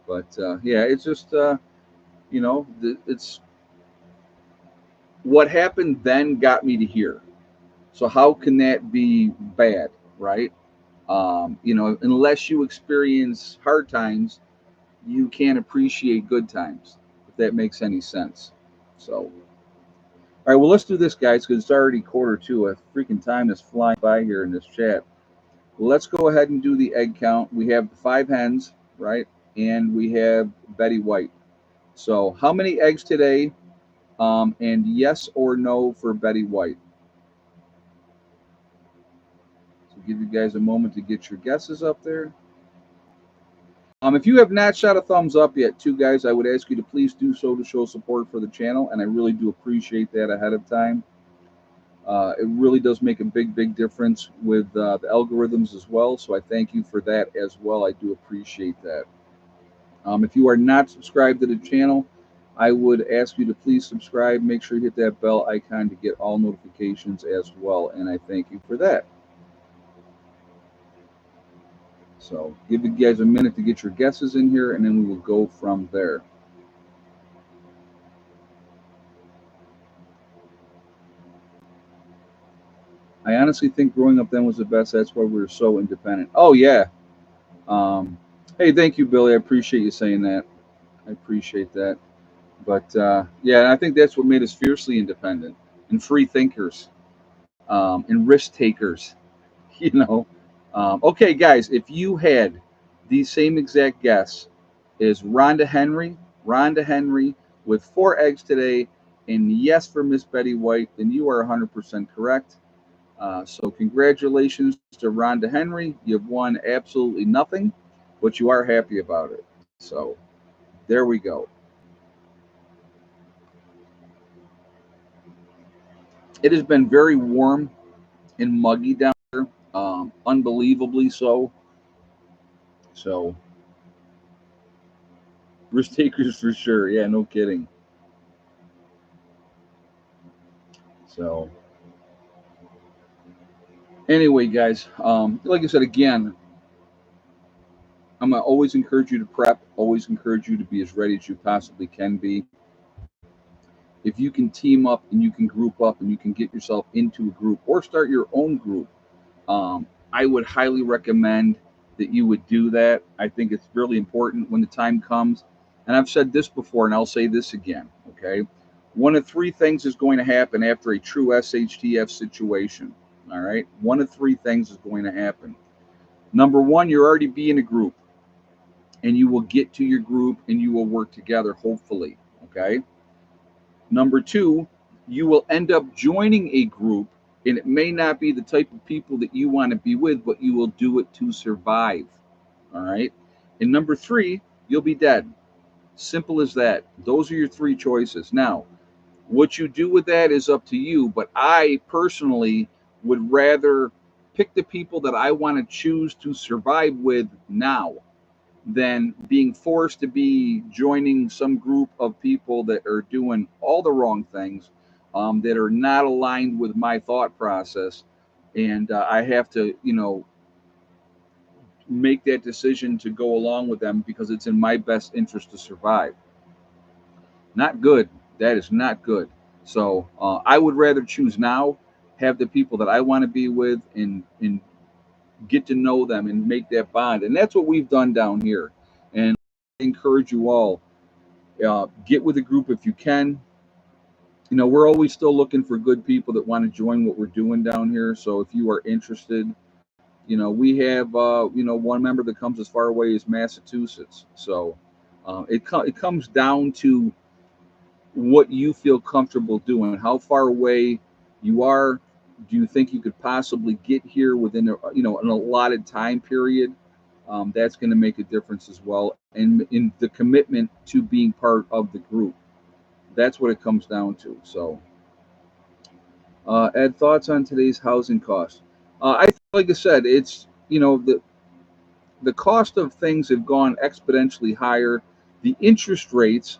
but yeah, it's just it's what happened then got me to here. So how can that be bad, right? Unless you experience hard times, you can't appreciate good times, if that makes any sense. So, all right, well, let's do this, guys, because it's already quarter to. A freaking time is flying by here in this chat. Let's go ahead and do the egg count. We have 5 hens, right? And we have Betty White. So, how many eggs today? And yes or no for Betty White. So, give you guys a moment to get your guesses up there. If you have not shot a thumbs up yet, too, guys, I would ask you to please do so to show support for the channel, and I really do appreciate that ahead of time. It really does make a big difference with the algorithms as well, so I thank you for that as well. I do appreciate that. If you are not subscribed to the channel, I would ask you to please subscribe. Make sure you hit that bell icon to get all notifications as well, and I thank you for that. So give you guys a minute to get your guesses in here, and then we will go from there. I honestly think growing up then was the best. That's why we were so independent. Oh, yeah. Hey, thank you, Billy. I appreciate you saying that. I appreciate that. But yeah, and I think that's what made us fiercely independent and free thinkers, and risk takers. You know. Okay, guys, if you had the same exact guess as Rhonda Henry with 4 eggs today, and yes for Miss Betty White, then you are 100% correct. So congratulations to Rhonda Henry. You've won absolutely nothing, but you are happy about it. So there we go. It has been very warm and muggy down here, unbelievably so. So risk takers for sure. Yeah, no kidding. So anyway, guys, like I said again, I'm gonna always encourage you to prep. Always encourage you to be as ready as you possibly can be. If you can team up and you can group up and you can get yourself into a group or start your own group, I would highly recommend that you would do that. I think it's really important when the time comes. And I've said this before, and I'll say this again. Okay, one of 3 things is going to happen after a true SHTF situation. All right, one of 3 things is going to happen. Number one, you're already be in a group, and you will get to your group and you will work together, hopefully. Okay. Number two, you will end up joining a group, and it may not be the type of people that you want to be with, but you will do it to survive. All right. And number three, you'll be dead. Simple as that. Those are your 3 choices. Now, what you do with that is up to you, but I personally would rather pick the people that I want to choose to survive with now than being forced to be joining some group of people that are doing all the wrong things, that are not aligned with my thought process. And I have to, make that decision to go along with them because it's in my best interest to survive. Not good. That is not good. So I would rather choose now, have the people that I want to be with, and get to know them and make that bond. And that's what we've done down here. And I encourage you all, get with a group if you can. We're always still looking for good people that want to join what we're doing down here. So if you are interested, we have one member that comes as far away as Massachusetts. So it comes down to what you feel comfortable doing, how far away you are. Do you think you could possibly get here within an allotted time period? That's going to make a difference as well, and in the commitment to being part of the group. That's what it comes down to. So, Ed, thoughts on today's housing costs? Like I said, it's the cost of things have gone exponentially higher. The interest rates,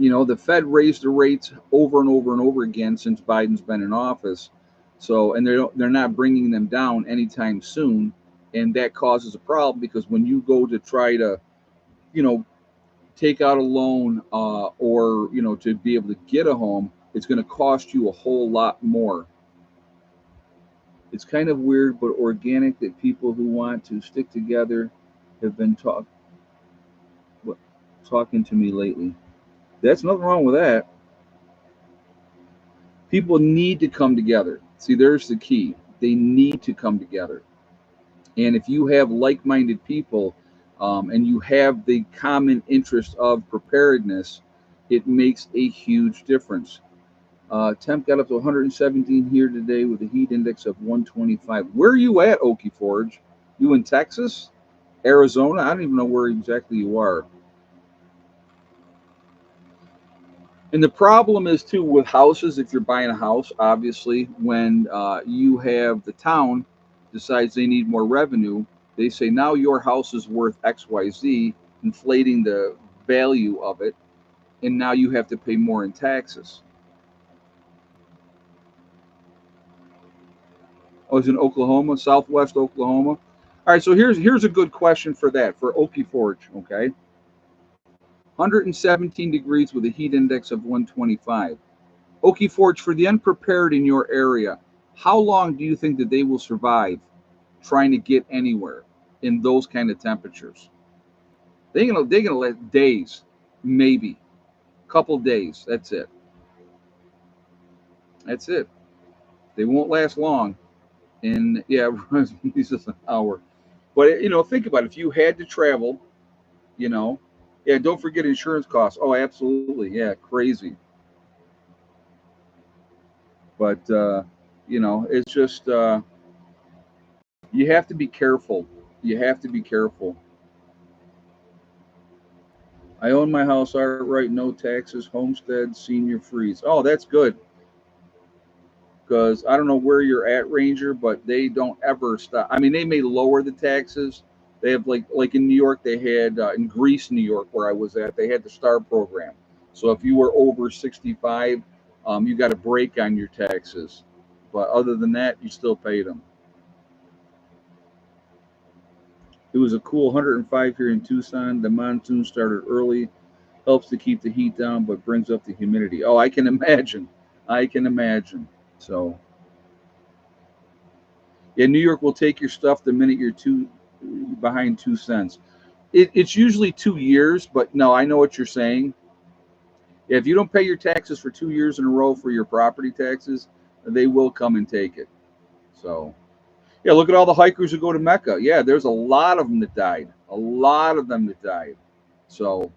the Fed raised the rates over and over and over again since Biden's been in office. So, and they're not bringing them down anytime soon, and that causes a problem because when you go to try to, you know, take out a loan or to be able to get a home, it's going to cost you a whole lot more. It's kind of weird, but organic that people who want to stick together have been talking to me lately. That's nothing wrong with that. People need to come together. See, there's the key. They need to come together. And if you have like minded people and you have the common interest of preparedness, it makes a huge difference. Temp got up to 117 here today with a heat index of 125. Where are you at, Okie Forge? You in Texas? Arizona? I don't even know where exactly you are. And the problem is too with houses. If you're buying a house, obviously, when you have the town decides they need more revenue, they say now your house is worth X, Y, Z, inflating the value of it, and now you have to pay more in taxes. Oh, it's in Oklahoma, Southwest Oklahoma. All right, so here's a good question for that for Okie Forge. Okay, 117 degrees with a heat index of 125. Okie Forge, for the unprepared in your area, how long do you think that they will survive trying to get anywhere in those kind of temperatures? They're gonna let days, maybe couple days. That's it. That's it. They won't last long. And yeah, it's just an hour. But think about it. If you had to travel, you know, yeah. Don't forget insurance costs. Oh, absolutely. Yeah, crazy. But it's just you have to be careful. You have to be careful. I own my house outright, no taxes, homestead, senior freeze. Oh, that's good because I don't know where you're at, Ranger, but they don't ever stop. I mean, they may lower the taxes. They have like in New York, they had in Greece, New York, where I was at, they had the STAR program. So if you were over 65, you got a break on your taxes. But other than that, you still paid them. It was a cool 105 here in Tucson. The monsoon started early, helps to keep the heat down, but brings up the humidity. Oh, I can imagine. I can imagine. So, yeah, New York will take your stuff the minute you're behind 2 cents. It's usually 2 years, but no, I know what you're saying. If you don't pay your taxes for 2 years in a row for your property taxes, they will come and take it. So, yeah, look at all the hikers who go to Mecca. Yeah, there's a lot of them that died. A lot of them that died. So,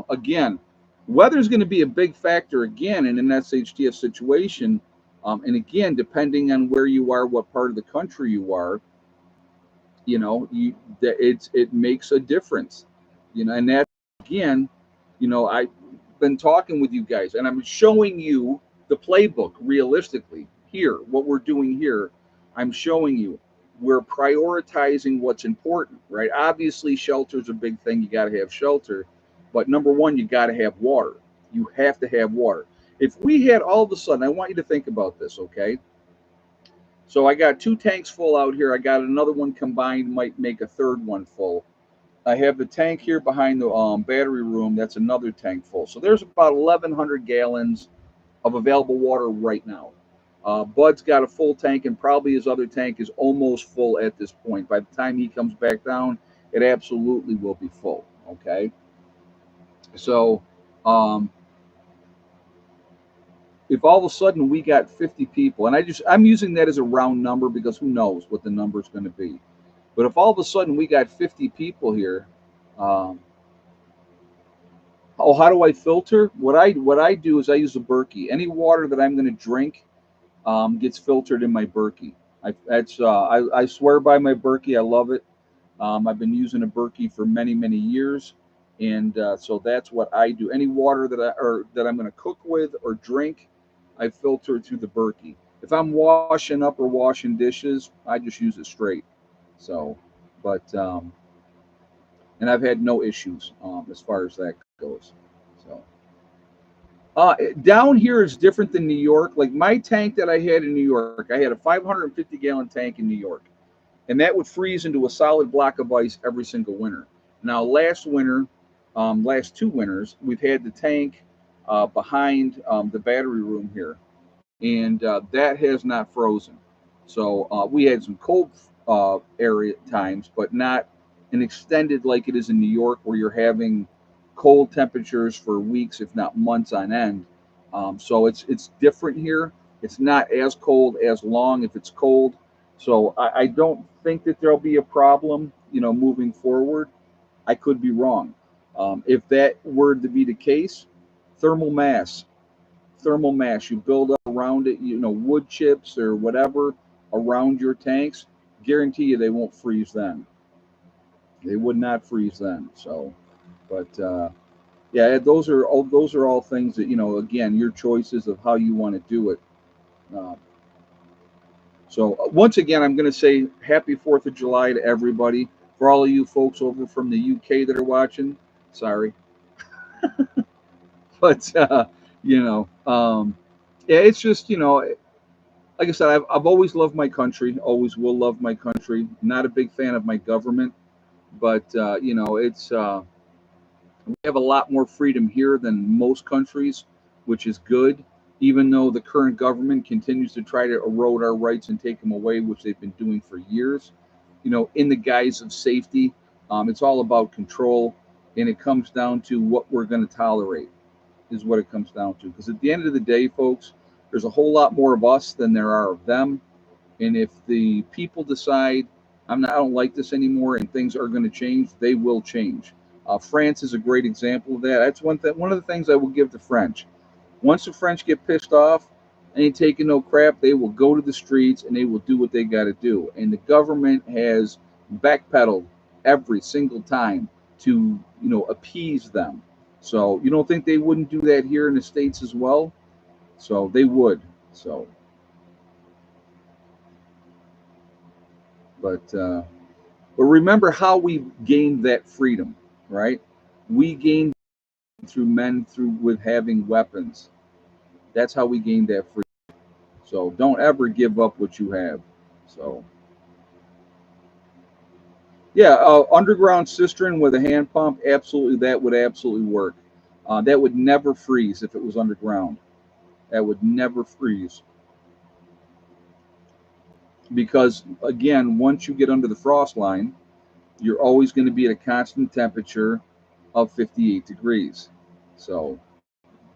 again, weather's going to be a big factor again in an SHTF situation. And again, depending on where you are, what part of the country you are, it makes a difference. And that again, I've been talking with you guys, and I'm showing you the playbook realistically here. What we're doing here, I'm showing you. We're prioritizing what's important, right? Obviously, shelter's a big thing. You got to have shelter, but number one, you got to have water. You have to have water. If we had all of a sudden, I want you to think about this, okay? So I got two tanks full out here. I got another one combined, might make a third one full. I have the tank here behind the battery room. That's another tank full. So there's about 1,100 gallons of available water right now. Bud's got a full tank, and probably his other tank is almost full at this point. By the time he comes back down, it absolutely will be full. Okay. So, um, if all of a sudden we got 50 people, and I'm using that as a round number because who knows what the number is going to be. But if all of a sudden we got 50 people here, um, oh, how do I filter? What I do is I use a Berkey. Any water that I'm going to drink gets filtered in my Berkey. I swear by my Berkey. I love it. I've been using a Berkey for many years, and so that's what I do. Any water that I'm going to cook with or drink, I filter through the Berkey. If I'm washing up or washing dishes, I just use it straight. So, but and I've had no issues as far as that goes. So. Down here is different than New York. Like my tank that I had in New York, I had a 550-gallon tank in New York, and that would freeze into a solid block of ice every single winter. Now, last winter, last 2 winters, we've had the tank behind the battery room here, and that has not frozen. So we had some cold area times, but not an extended like it is in New York, where you're having cold temperatures for weeks, if not months on end. So it's different here. It's not as cold as long if it's cold. So I don't think that there'll be a problem, moving forward. I could be wrong. If that were to be the case, thermal mass thermal mass you build up around it, wood chips or whatever around your tanks, guarantee you they won't freeze then. They would not freeze then. So, but yeah, those are all things that again, your choices of how you want to do it. Uh, so once again, I'm going to say happy 4th of July to everybody. For all of you folks over from the UK that are watching, sorry, but yeah, it's just like I said, I've always loved my country, always will love my country. Not a big fan of my government, but it's we have a lot more freedom here than most countries, which is good. Even though the current government continues to try to erode our rights and take them away, which they've been doing for years, in the guise of safety, it's all about control, and it comes down to what we're going to tolerate is what it comes down to. Because at the end of the day, folks, there's a whole lot more of us than there are of them. And if the people decide I don't like this anymore, and things are going to change, they will change. France is a great example of that. That's one of the things I will give the French. Once the French get pissed off and ain't taking no crap, they will go to the streets and they will do what they got to do. And the government has backpedaled every single time to appease them. So you don't think they wouldn't do that here in the States as well? So they would. So, but remember how we gained that freedom, right? We gained through men through with having weapons. That's how we gained that freedom. So don't ever give up what you have. So yeah, underground cistern with a hand pump, absolutely, that would absolutely work. That would never freeze if it was underground. That would never freeze because again, once you get under the frost line, you're always going to be at a constant temperature of 58 degrees. So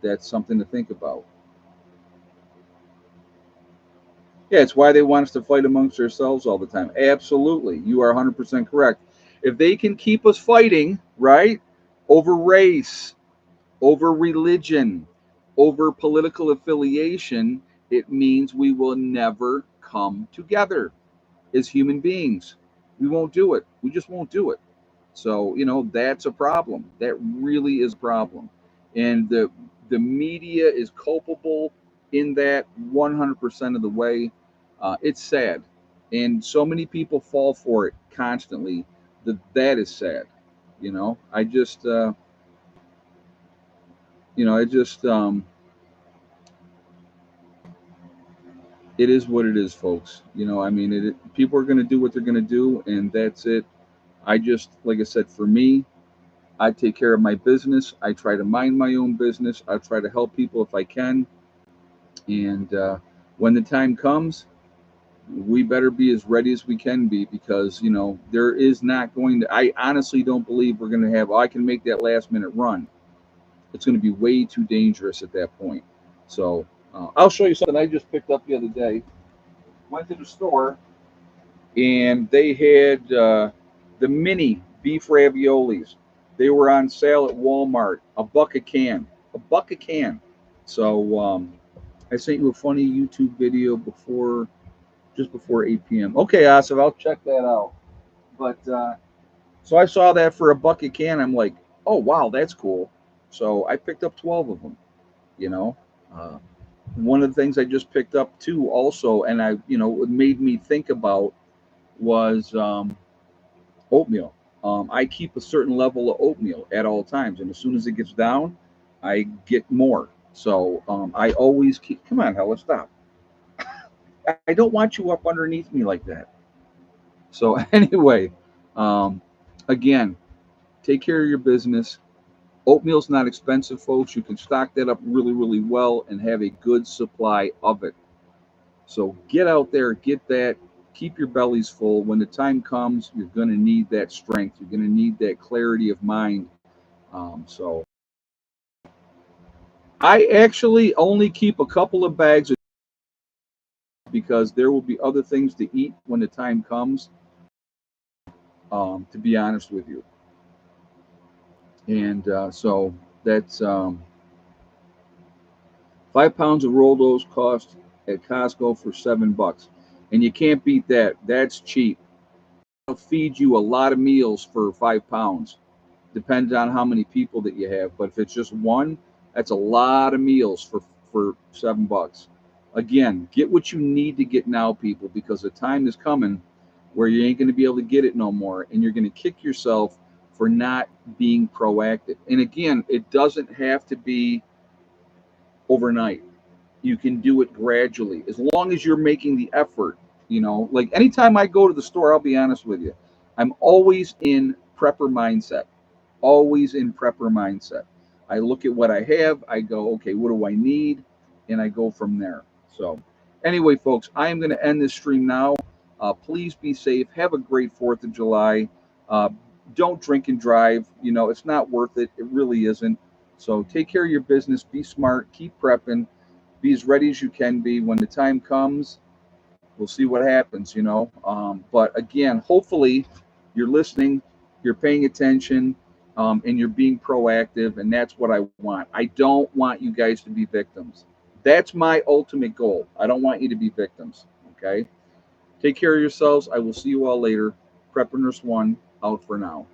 that's something to think about. Yeah, it's why they want us to fight amongst ourselves all the time. Absolutely. You are 100% correct. If they can keep us fighting, right, over race, over religion, over political affiliation, it means we will never come together as human beings. We won't do it. We just won't do it. So, that's a problem. That really is a problem. And the media is culpable in that 100% of the way. It's sad. And so many people fall for it constantly. That is sad. I just, I just, it is what it is, folks. I mean, people are going to do what they're going to do, and that's it. I just, like I said, for me, I take care of my business. I try to mind my own business. I try to help people if I can. And when the time comes, we better be as ready as we can be because, there is not going to, I honestly don't believe we're going to have, I can make that last minute run. It's going to be way too dangerous at that point. So I'll show you something I just picked up the other day. Went to the store and they had the mini beef raviolis. They were on sale at Walmart. A buck a can. A buck a can. So I sent you a funny YouTube video before, just before 8 p.m. Okay, Asif, I'll check that out. But so I saw that for a buck a can. I'm like, oh wow, that's cool. So I picked up 12 of them. You know, uh, one of the things I just picked up too, also, and it made me think about was oatmeal. I keep a certain level of oatmeal at all times, and as soon as it gets down, I get more. So I always keep. Come on, Hella, stop! I don't want you up underneath me like that. So anyway, um, again, take care of your business. Oatmeal's not expensive, folks. You can stock that up really, really well and have a good supply of it. So get out there, get that, keep your bellies full. When the time comes, you're going to need that strength. You're going to need that clarity of mind. So I actually only keep a couple of bags because there will be other things to eat when the time comes, to be honest with you. And so that's 5 pounds of rolled oats cost at Costco for $7. And you can't beat that. That's cheap. It'll feed you a lot of meals for 5 pounds. Depends on how many people that you have. But if it's just one, that's a lot of meals for $7. Again, get what you need to get now, people, because the time is coming where you ain't going to be able to get it no more, and you're going to kick yourself for not being proactive. And again, it doesn't have to be overnight. You can do it gradually as long as you're making the effort. Like anytime I go to the store, I'll be honest with you, I'm always in prepper mindset. Always in prepper mindset. I look at what I have, I go, okay, what do I need? And I go from there. So, anyway, folks, I am going to end this stream now. Please be safe. Have a great 4th of July. Uh, don't drink and drive. It's not worth it. It really isn't. So, take care of your business. Be smart. Keep prepping. Be as ready as you can be. When the time comes, we'll see what happens. But again, hopefully you're listening, you're paying attention, and you're being proactive, and that's what I want. I don't want you guys to be victims. That's my ultimate goal. I don't want you to be victims. Okay. Take care of yourselves. I will see you all later. Prepper Nurse 1 out for now.